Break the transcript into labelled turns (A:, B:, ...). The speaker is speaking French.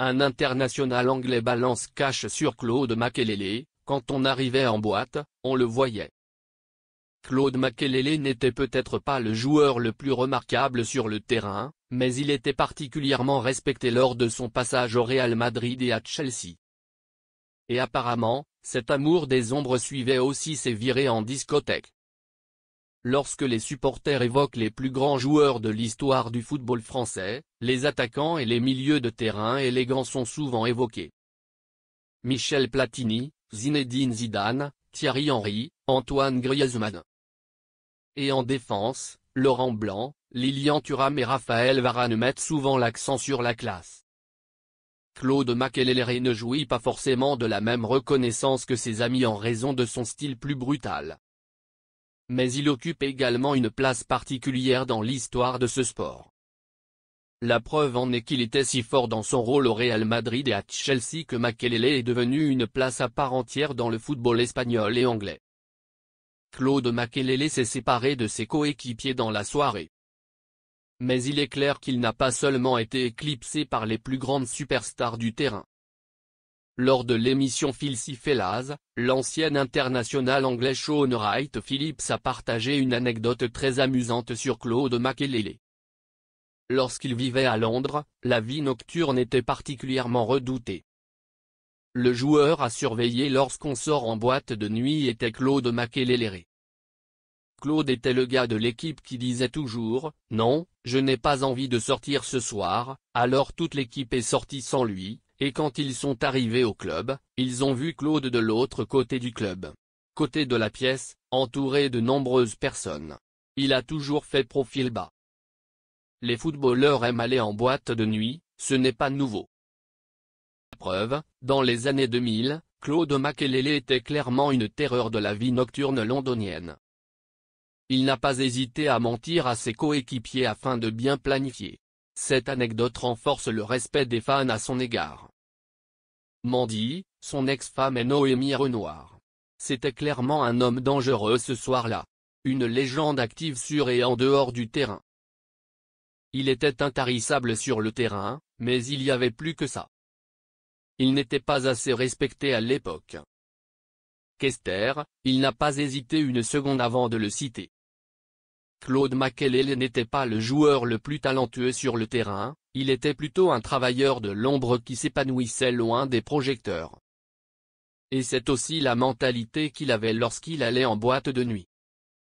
A: un international anglais balance cash sur Claude Makélélé. Quand on arrivait en boîte, on le voyait. Claude Makélélé n'était peut-être pas le joueur le plus remarquable sur le terrain, mais il était particulièrement respecté lors de son passage au Real Madrid et à Chelsea. Et apparemment, cet amour des ombres suivait aussi ses virées en discothèque. Lorsque les supporters évoquent les plus grands joueurs de l'histoire du football français, les attaquants et les milieux de terrain élégants sont souvent évoqués. Michel Platini, Zinedine Zidane, Thierry Henry, Antoine Griezmann. Et en défense, Laurent Blanc, Lilian Thuram et Raphaël Varane mettent souvent l'accent sur la classe. Claude Makélélé ne jouit pas forcément de la même reconnaissance que ses amis en raison de son style plus brutal. Mais il occupe également une place particulière dans l'histoire de ce sport. La preuve en est qu'il était si fort dans son rôle au Real Madrid et à Chelsea que Makélélé est devenu une place à part entière dans le football espagnol et anglais. Claude Makélélé s'est séparé de ses coéquipiers dans la soirée. Mais il est clair qu'il n'a pas seulement été éclipsé par les plus grandes superstars du terrain. Lors de l'émission Filthy Fellas, l'ancien international anglais Shaun Wright-Phillips a partagé une anecdote très amusante sur Claude Makélélé. Lorsqu'il vivait à Londres, la vie nocturne était particulièrement redoutée. Le joueur à surveiller lorsqu'on sort en boîte de nuit était Claude Makélélé. Claude était le gars de l'équipe qui disait toujours « Non, je n'ai pas envie de sortir ce soir », alors toute l'équipe est sortie sans lui, et quand ils sont arrivés au club, ils ont vu Claude de l'autre côté du club. Côté de la pièce, entouré de nombreuses personnes. Il a toujours fait profil bas. Les footballeurs aiment aller en boîte de nuit, ce n'est pas nouveau. Preuve, dans les années 2000, Claude Makélélé était clairement une terreur de la vie nocturne londonienne. Il n'a pas hésité à mentir à ses coéquipiers afin de bien planifier. Cette anecdote renforce le respect des fans à son égard. Mandy, son ex-femme est Noémie Renoir. C'était clairement un homme dangereux ce soir-là. Une légende active sur et en dehors du terrain. Il était intarissable sur le terrain, mais il y avait plus que ça. Il n'était pas assez respecté à l'époque. Kester, il n'a pas hésité une seconde avant de le citer. Claude Makélélé n'était pas le joueur le plus talentueux sur le terrain, il était plutôt un travailleur de l'ombre qui s'épanouissait loin des projecteurs. Et c'est aussi la mentalité qu'il avait lorsqu'il allait en boîte de nuit.